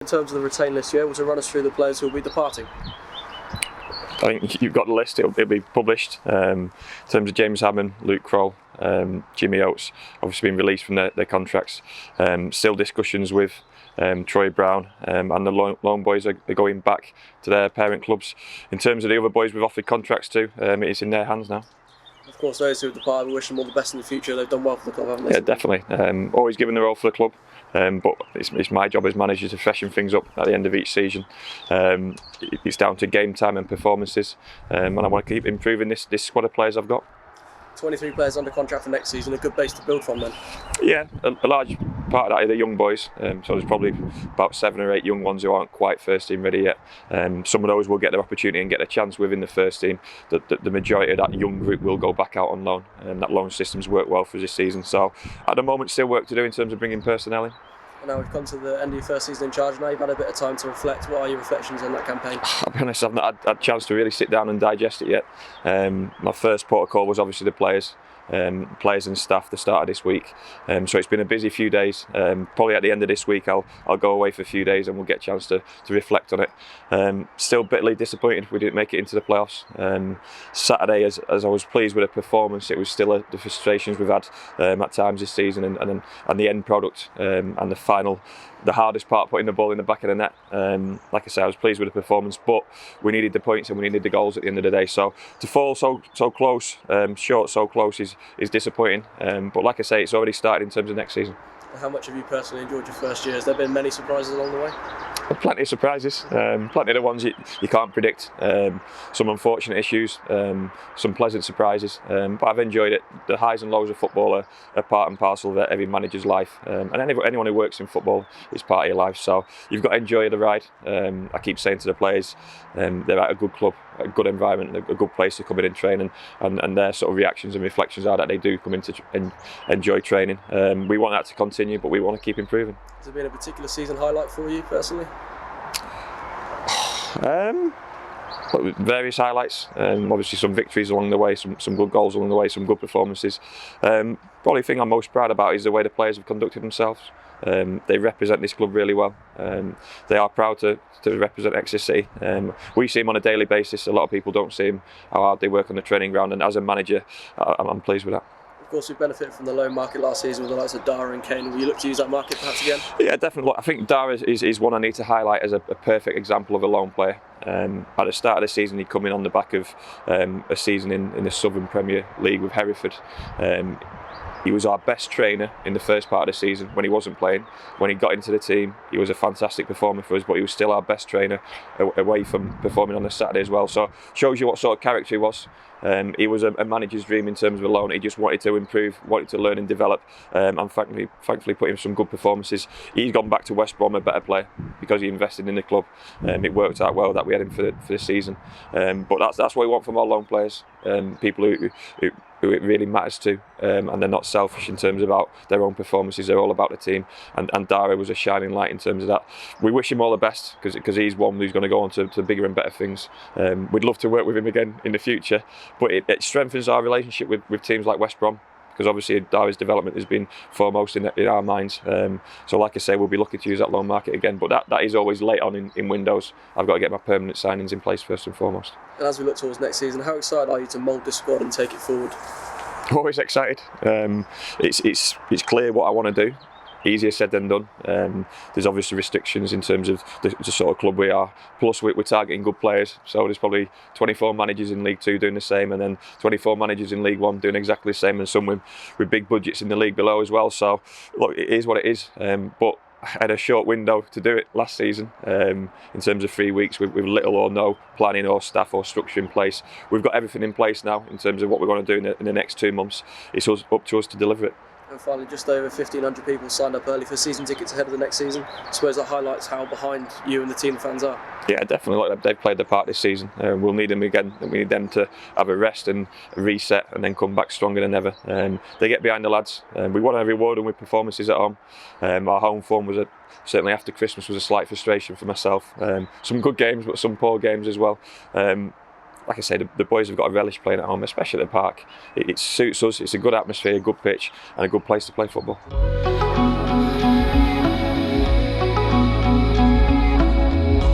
In terms of the retain list, you're able to run us through the players who will be departing? I think you've got the list, it'll be published. In terms of James Hammond, Luke Kroll, Jimmy Oates, obviously been released from their contracts. Still discussions with Troy Brown, and the loan boys are going back to their parent clubs. In terms of the other boys we've offered contracts to, it's in their hands now. Of course, those who have departed, we wish them all the best in the future. They've done well for the club, haven't they? Yeah, definitely. Always given the role for the club, but it's my job as manager to freshen things up at the end of each season. It's down to game time and performances, and I want to keep improving this squad of players I've got. 23 players under contract for next season, a good base to build from then. Yeah, a large part of that are the young boys, so there's probably about 7 or 8 young ones who aren't quite first team ready yet. Some of those will get their opportunity and get a chance within the first team. The majority of that young group will go back out on loan, and that loan system's worked well for this season. So at the moment, still work to do in terms of bringing personnel in. Now we've come to the end of your first season in charge. Now you've had a bit of time to reflect. What are your reflections on that campaign? I'll be honest, I've not had a chance to really sit down and digest it yet. My first port of call was obviously the players and staff at the start of this week. So it's been a busy few days. Probably at the end of this week I'll go away for a few days and we'll get a chance to reflect on it. Still bitterly disappointed we didn't make it into the playoffs. Saturday, as I was pleased with the performance, it was still the frustrations we've had at times this season, and the end product and the hardest part, putting the ball in the back of the net. Like I say, I was pleased with the performance, but we needed the points and we needed the goals at the end of the day. So to fall so close, short so close is disappointing. But like I say, it's already started in terms of next season. How much have you personally enjoyed your first year? Has there been many surprises along the way? Plenty of surprises, plenty of the ones you can't predict, some unfortunate issues, some pleasant surprises, but I've enjoyed it. The highs and lows of football are part and parcel of every manager's life, and anyone who works in football is part of your life, so you've got to enjoy the ride. I keep saying to the players, they're at a good club, a good environment, a good place to come in and train, and their sort of reactions and reflections are that they do come in to enjoy training. We want that to continue, but we want to keep improving. Has there been a particular season highlight for you personally? Various highlights, obviously some victories along the way, some good goals along the way, some good performances. Probably the thing I'm most proud about is the way the players have conducted themselves. They represent this club really well. They are proud to represent Exeter City. We see them on a daily basis. A lot of people don't see them, how hard they work on the training ground, and as a manager, I'm pleased with that. Of course, we benefited from the loan market last season with the likes of Dara and Kane. Will you look to use that market perhaps again? Yeah, definitely. I think Dara is one I need to highlight as a perfect example of a loan player. At the start of the season, he'd come in on the back of a season in the Southern Premier League with Hereford. He was our best trainer in the first part of the season when he wasn't playing. When he got into the team, he was a fantastic performer for us, but he was still our best trainer away from performing on the Saturday as well. So shows you what sort of character he was. He was a manager's dream in terms of a loan. He just wanted to improve, wanted to learn and develop, and thankfully put in some good performances. He's gone back to West Brom a better player because he invested in the club. It worked out well that we had him for the season. But that's what we want from our loan players, people who it really matters to, and they're not selfish in terms about their own performances. They're all about the team, and Dara was a shining light in terms of that. We wish him all the best because he's one who's going to go on to bigger and better things. We'd love to work with him again in the future, but it strengthens our relationship with teams like West Brom, because obviously Dara's development has been foremost in our minds. So like I say, we'll be looking to use that loan market again, but that is always late on in windows. I've got to get my permanent signings in place first and foremost. And as we look towards next season, how excited are you to mould this squad and take it forward? Always excited. It's clear what I want to do. Easier said than done. There's obviously restrictions in terms of the sort of club we are. Plus we're targeting good players. So there's probably 24 managers in League 2 doing the same, and then 24 managers in League 1 doing exactly the same, and some with big budgets in the league below as well. So look, it is what it is. But I had a short window to do it last season, in terms of 3 weeks with little or no planning or staff or structure in place. We've got everything in place now in terms of what we're going to do in the next 2 months. It's up to us to deliver it. And finally, just over 1,500 people signed up early for season tickets ahead of the next season. I suppose that highlights how behind you and the team fans are. Yeah, definitely. They've played their part this season. We'll need them again. We need them to have a rest and a reset and then come back stronger than ever. They get behind the lads. We want to reward them with performances at home. Our home form was certainly after Christmas was a slight frustration for myself. Some good games, but some poor games as well. Like I say, the boys have got a relish playing at home, especially at the park. It suits us. It's a good atmosphere, a good pitch, and a good place to play football.